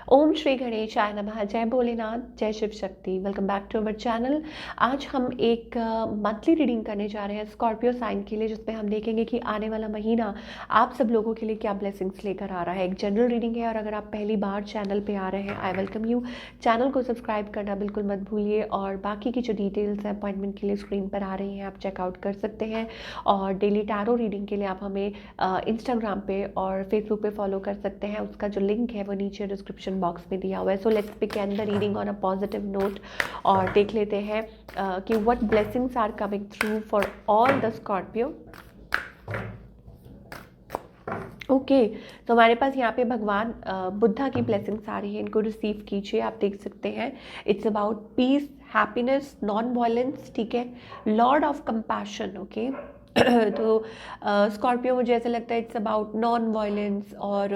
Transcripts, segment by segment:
ओम श्री गणेशाय नमः। जय भोलेनाथ, जय Shiv Shakti. Welcome back to our channel. आज हम एक मंथली रीडिंग करने जा रहे हैं स्कॉर्पियो साइन के लिए, जिसमें हम देखेंगे कि आने वाला महीना आप सब लोगों के लिए क्या ब्लेसिंग्स लेकर आ रहा है। एक जनरल रीडिंग है और अगर आप पहली बार चैनल पे आ रहे हैं, आई वेलकम यू। चैनल को सब्सक्राइब करना बिल्कुल मत भूलिए और बाकी की जो डिटेल्स हैं अपॉइंटमेंट के लिए स्क्रीन पर आ रही हैं, आप चेकआउट कर सकते हैं। और डेली टैरो रीडिंग के लिए आप हमें इंस्टाग्राम पे और फेसबुक पे फॉलो कर सकते हैं। उसका जो लिंक है वो नीचे डिस्क्रिप्शन बॉक्स में दिया हुआ है। So let's begin the reading on a positive note और देख लेते हैं कि what blessings are coming through for all the Scorpio. Okay, तो हमारे पास यहाँ पे भगवान बुद्धा की ब्लेसिंग्स आ रही है, इनको रिसीव कीजिए। आप देख सकते हैं it's about piece, happiness, non violence, ठीक है, लॉर्ड ऑफ कंपैशन। ओके तो स्कॉर्पियो मुझे ऐसा लगता है इट्स अबाउट नॉन वायलेंस और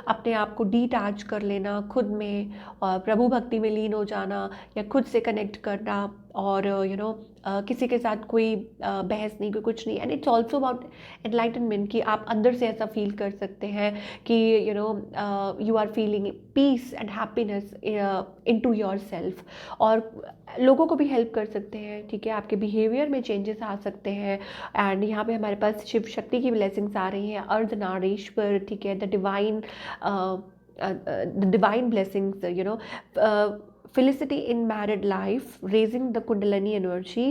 अपने आप को डिटैच कर लेना खुद में और प्रभु भक्ति में लीन हो जाना या खुद से कनेक्ट करना और किसी के साथ कोई बहस नहीं, कोई कुछ नहीं। And it's also about enlightenment कि आप अंदर से ऐसा फील कर सकते हैं कि you are feeling peace and happiness into your self और लोगों को भी हेल्प कर सकते हैं, ठीक है। आपके बिहेवियर में चेंजेस आ सकते हैं। एंड यहाँ पे हमारे पास शिव शक्ति की ब्लेसिंग्स आ रही हैं, अर्धनारीश्वर, ठीक है, the divine blessings, felicity in married life, raising the kundalini energy.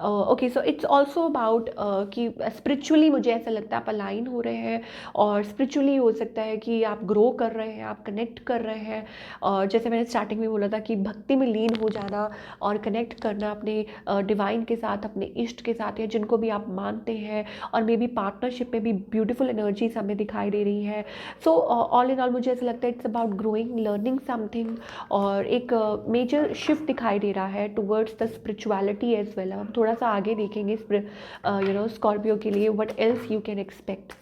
Okay, so it's also about कि spiritually मुझे ऐसा लगता है आप अलाइन हो रहे हैं और spiritually हो सकता है कि आप ग्रो कर रहे हैं, आप कनेक्ट कर रहे हैं। और जैसे मैंने स्टार्टिंग में बोला था कि भक्ति में लीन हो जाना और कनेक्ट करना अपने डिवाइन के साथ, अपने इष्ट के साथ या जिनको भी आप मानते हैं। और मे बी पार्टनरशिप में भी ब्यूटीफुल एनर्जीज हमें दिखाई दे रही हैं। सो ऑल इन ऑल मुझे ऐसा लगता है it's about growing, learning something और एक मेजर शिफ्ट दिखाई दे रहा है towards the spirituality as well. हम थोड़ा सा आगे देखेंगे स्कॉर्पियो के लिए what else you can expect.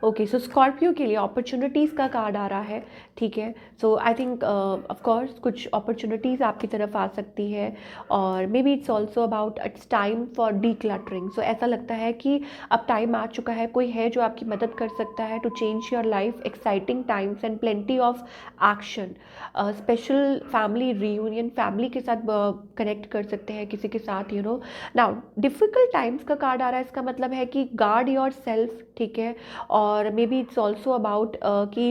Okay, so Scorpio के लिए अपॉर्चुनिटीज़ का कार्ड आ रहा है, ठीक है। So I think of course कुछ अपॉर्चुनिटीज़ आपकी तरफ आ सकती है और may be it's also about it's time for decluttering. So ऐसा लगता है कि अब टाइम आ चुका है, कोई है जो आपकी मदद कर सकता है to change your life. Exciting times and plenty of action, special family reunion, family के साथ कनेक्ट कर सकते हैं किसी के साथ, नाउ डिफ़िकल्ट टाइम्स का कार्ड आ रहा है, इसका मतलब है कि गार्ड योर सेल्फ, ठीक है। और may be it's also about कि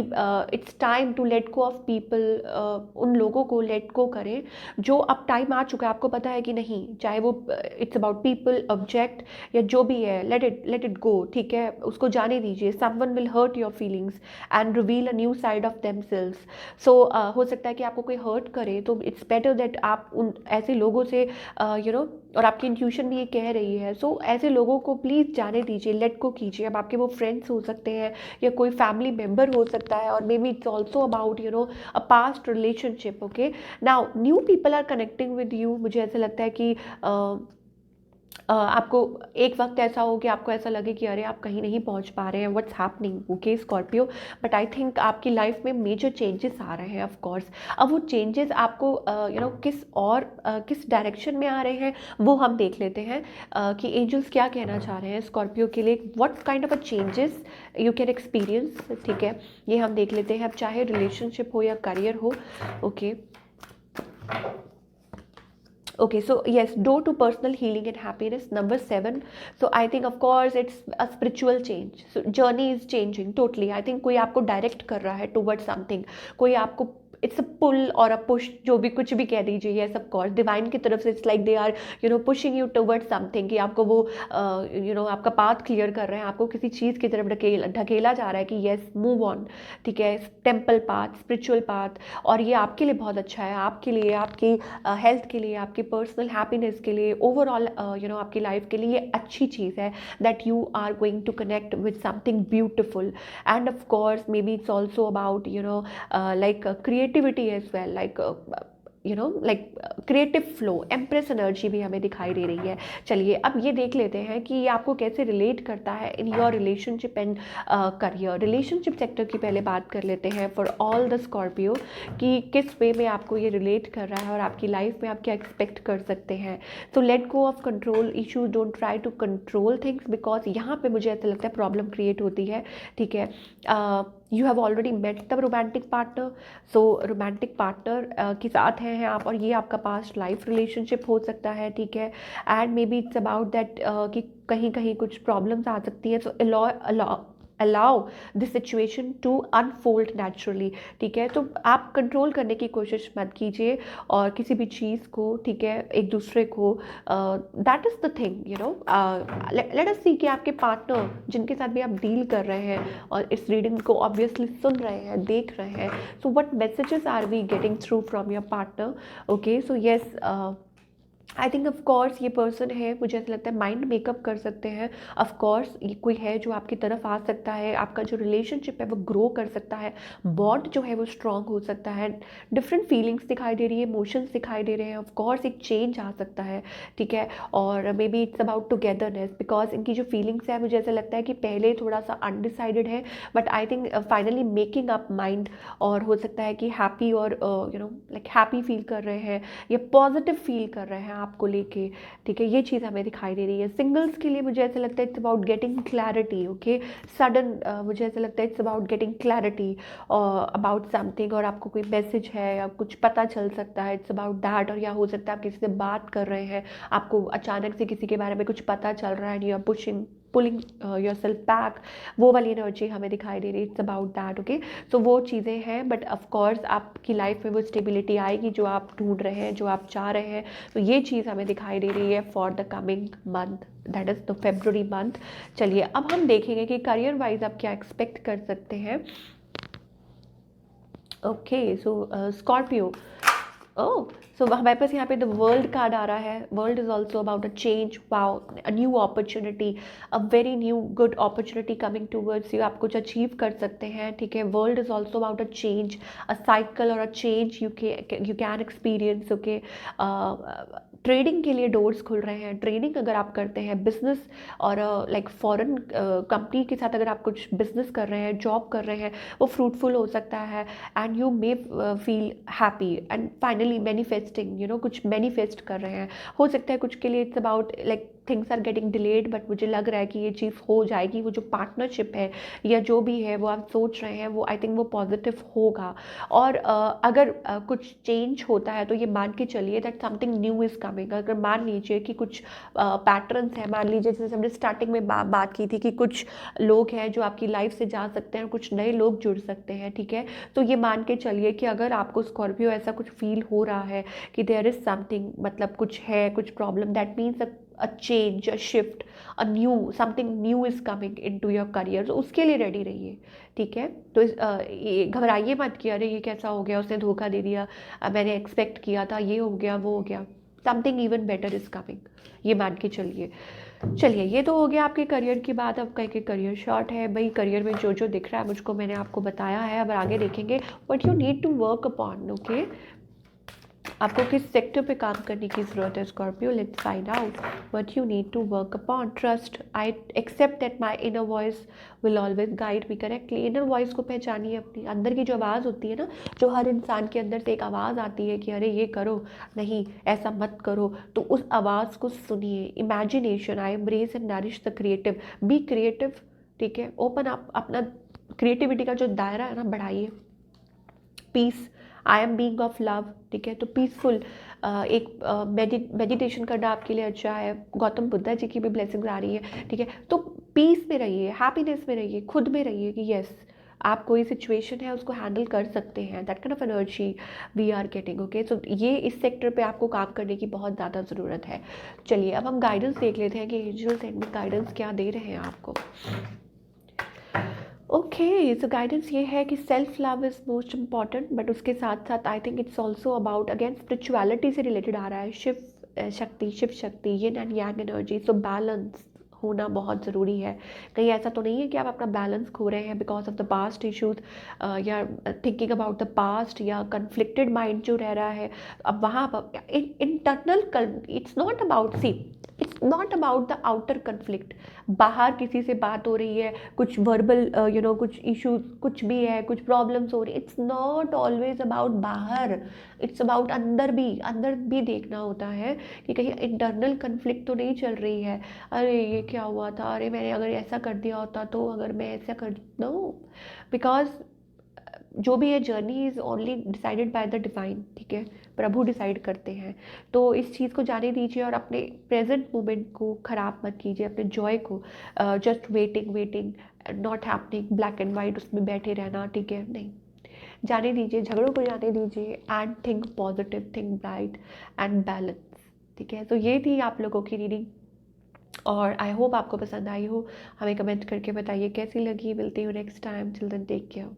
it's time to let go of people, उन लोगों को लेट गो करें जो अब टाइम आ चुका है, आपको पता है कि नहीं, चाहे वो इट्स अबाउट पीपल, ऑब्जेक्ट या जो भी है, लेट इट गो, ठीक है, उसको जाने दीजिए। Someone will hurt your feelings and reveal a new side of themselves. So हो सकता है कि आपको कोई हर्ट करे तो इट्स बेटर दैट आप उन ऐसे लोगों से और आपकी इंट्यूशन भी ये कह रही है, सो ऐसे लोगों को प्लीज़ जाने दीजिए, लेट गो कीजिए। अब आपके वो फ्रेंड्स हो सकते हैं या कोई फैमिली मेम्बर हो सकता है और may be it's also about a past relationship. Okay, now new people are connecting with you. मुझे ऐसा लगता है कि आपको एक वक्त ऐसा हो कि आपको ऐसा लगे कि अरे आप कहीं नहीं पहुंच पा रहे हैं, what's happening, okay Scorpio. But I think आपकी लाइफ में मेजर चेंजेस आ रहे हैं ऑफ कोर्स। अब वो चेंजेस आपको किस डायरेक्शन में आ रहे हैं वो हम देख लेते हैं कि एंजल्स क्या कहना चाह रहे हैं स्कॉर्पियो के लिए, what kind of a changes you can experience, ठीक है, ये हम देख लेते हैं। अब चाहे रिलेशनशिप हो या करियर हो, okay. Okay, so yes, door to personal healing and happiness, number 7. So I think of course it's a spiritual change. So journey is changing totally. I think कोई आपको direct कर रहा है towards something, कोई आपको it's a पुल और a push, जो भी कुछ भी कह दीजिए, ये सब कोर्स डिवाइन की तरफ से it's like they are pushing you towards something कि आपको वो आपका पाथ क्लियर कर रहे हैं, आपको किसी चीज़ की तरफ ढकेला जा रहा है कि येस मूव ऑन, ठीक है, टेम्पल पाथ, स्पिरिचुअल पाथ। और ये आपके लिए बहुत अच्छा है, आपके लिए, आपकी हेल्थ के लिए, आपकी पर्सनल हैप्पीनेस के लिए, ओवरऑल आपकी लाइफ के लिए ये अच्छी चीज़ है that you are going to connect with something beautiful. And of course may B it's also about like creativity as well, like creative flow, empress energy भी हमें दिखाई दे रही है। चलिए अब ये देख लेते हैं कि ये आपको कैसे रिलेट करता है in your relationship and career. Relationship sector की पहले बात कर लेते हैं फॉर ऑल द स्कॉर्पियो कि किस वे में आपको ये रिलेट कर रहा है और आपकी लाइफ में आप क्या एक्सपेक्ट कर सकते हैं। तो let go of control issues, don't try to control things, because यहाँ पे मुझे ऐसा लगता है प्रॉब्लम क्रिएट होती है, ठीक है। You have already met the romantic partner, so romantic partner के साथ हैं आप, और ये आपका पास्ट लाइफ रिलेशनशिप हो सकता है, ठीक है। And may be it's about that कि कहीं कहीं कुछ प्रॉब्लम्स आ सकती है, so allow this situation to unfold naturally, ठीक है। तो आप कंट्रोल करने की कोशिश मत कीजिए और किसी भी चीज़ को, ठीक है, एक दूसरे को, that is the thing, you know. Let us see कि आपके पार्टनर जिनके साथ भी आप डील कर रहे हैं और इस रीडिंग को ऑब्वियसली सुन रहे हैं, देख रहे हैं, so what messages are we getting through from your partner. Okay, so yes, I think of course ये पर्सन है, मुझे ऐसा लगता है माइंड मेकअप कर सकते हैं। ऑफ कोर्स ये कोई है जो आपकी तरफ आ सकता है, आपका जो रिलेशनशिप है वो ग्रो कर सकता है, बॉन्ड जो है वो स्ट्रॉन्ग हो सकता है, डिफरेंट फीलिंग्स दिखाई दे रही है, इमोशंस दिखाई दे रहे हैं, ऑफ कोर्स एक चेंज आ सकता है, ठीक है। और may be it's about togetherness, because इनकी जो फीलिंग्स है मुझे ऐसा लगता है कि पहले थोड़ा सा अनडिसाइडेड है, but I think finally making up mind, और हो सकता है कि हैप्पी और you know like happy feel कर रहे हैं या पॉजिटिव फील कर रहे हैं आपको लेके, ठीक है। ये चीज़ हमें दिखाई दे रही है। सिंगल्स के लिए मुझे ऐसा लगता है it's about getting clarity, okay, sudden, मुझे ऐसा लगता है it's about getting clarity about something, और आपको कोई मैसेज है या कुछ पता चल सकता है, इट्स अबाउट दैट। और या हो सकता है आप किसी से बात कर रहे हैं, आपको अचानक से किसी के बारे में कुछ पता चल रहा है, you are pulling yourself back, वो वाली एनर्जी हमें दिखाई दे रही है, it's about that, okay. So वो चीज़ें हैं, बट ऑफकोर्स आपकी लाइफ में वो स्टेबिलिटी आएगी जो आप ढूंढ रहे हैं, जो आप चाह रहे हैं। तो ये चीज़ हमें दिखाई दे रही है for the coming month, that is the February month. चलिए अब हम देखेंगे कि करियर वाइज आप क्या एक्सपेक्ट कर सकते हैं। ओके, सो स्कॉर्पियो, ओह, सो हमारे पास यहाँ पे द वर्ल्ड कार्ड आ रहा है। World is also about a change, wow, a new opportunity, a very new good opportunity coming towards you, आप कुछ अचीव कर सकते हैं, ठीक है। World is also about a change, a cycle और a change you can experience, okay. Trading के लिए डोर्स खुल रहे हैं, ट्रेडिंग अगर आप करते हैं, बिजनेस और लाइक फॉरेन कंपनी के साथ अगर आप कुछ बिजनेस कर रहे हैं, जॉब कर रहे हैं, वो फ्रूटफुल हो सकता है, and you may feel happy and finally manifesting, you know, कुछ मैनिफेस्ट कर रहे हैं। हो सकता है कुछ के लिए it's about like things are getting delayed, but मुझे लग रहा है कि ये चीज़ हो जाएगी। वो जो पार्टनरशिप है या जो भी है वो आप सोच रहे हैं, वो आई थिंक वो पॉजिटिव होगा। और अगर कुछ चेंज होता है तो ये मान के चलिए that something new is coming. अगर मान लीजिए कि कुछ पैटर्न्स हैं, मान लीजिए जैसे हमने स्टार्टिंग में बात की थी कि कुछ लोग हैं जो आपकी लाइफ से जा सकते हैं, कुछ नए लोग जुड़ सकते हैं, ठीक है। तो ये मान के चलिए कि अगर आपको स्कॉर्पियो ऐसा कुछ फील हो रहा है कि देयर इज़ समथिंग, मतलब कुछ है, कुछ problem, that means a change, a shift, a new, something new is coming into your career, तो उसके लिए रेडी रहिए, ठीक है। तो ये घबराइए मत कि अरे ये कैसा हो गया, उसने धोखा दे दिया, मैंने एक्सपेक्ट किया था, ये हो गया, वो हो गया, something even better is coming, ये मान के चलिए। चलिए, ये तो हो गया आपके करियर की बात। अब कहीं के करियर शॉर्ट है भाई, करियर में जो जो दिख रहा है मुझको मैंने आपको बताया है। अब आगे देखेंगे what you need to work upon, okay. आपको किस सेक्टर पे काम करने की ज़रूरत है Scorpio, let's find out what you need to work upon. Trust, I accept that my inner voice will always guide me correctly. Inner voice को पहचानिए, अपनी अंदर की जो आवाज़ होती है ना, जो हर इंसान के अंदर से एक आवाज़ आती है कि अरे ये करो, नहीं ऐसा मत करो, तो उस आवाज़ को सुनिए। Imagination, I embrace and nourish the creative, be creative, ठीक है। ओपन आप अपना क्रिएटिविटी का जो दायरा है ना बढ़ाइए। Peace, I am being of love, ठीक है। तो पीसफुल, एक मेडिटेशन करना आपके लिए अच्छा है। गौतम बुद्धा जी की भी ब्लेसिंग्स आ रही है, ठीक है। तो पीस में रहिए, हैप्पीनेस में रहिए, खुद में रहिए कि यस आप कोई सिचुएशन है उसको हैंडल कर सकते हैं। That kind of energy we are getting, okay. So ये इस सेक्टर पे आपको काम करने की बहुत ज़्यादा ज़रूरत है। चलिए अब हम गाइडेंस देख लेते हैं कि एंजल्स एंड गाइडेंस क्या दे रहे हैं आपको। ओके, सो गाइडेंस ये है कि self love is most important, but उसके साथ साथ I think it's also about again spirituality से रिलेटेड आ रहा है। Shiv Shakti, yin and yang energy, so balance होना बहुत ज़रूरी है। कहीं ऐसा तो नहीं है कि आप अपना बैलेंस खो रहे हैं because of the past issues, या थिंकिंग अबाउट द पास्ट, या कन्फ्लिक्टेड माइंड जो रह रहा है। अब वहाँ internal, it's not about, see, it's not about the outer conflict, बाहर किसी से बात हो रही है, कुछ वर्बल कुछ इश्यूज कुछ भी है, कुछ प्रॉब्लम्स हो रही है, इट्स नॉट ऑलवेज अबाउट बाहर, इट्स अबाउट अंदर भी देखना होता है कि कहीं इंटरनल कन्फ्लिक्ट तो नहीं चल रही है। अरे ये क्या हुआ था, अरे मैंने अगर ऐसा कर दिया होता तो, अगर मैं ऐसा कर, नो, बिकॉज जो भी है journey is only decided by the divine, ठीक है, प्रभु डिसाइड करते हैं। तो इस चीज़ को जाने दीजिए और अपने प्रेजेंट मोमेंट को ख़राब मत कीजिए, अपने जॉय को just waiting waiting not happening, black and white उसमें बैठे रहना, ठीक है, नहीं, जाने दीजिए, झगड़ों को जाने दीजिए and think positive, think bright and balance. ठीक है, तो ये थी आप लोगों की रीडिंग और आई होप आपको पसंद आई हो। हमें कमेंट करके बताइए कैसी लगी। मिलती हूँ next time, children take care.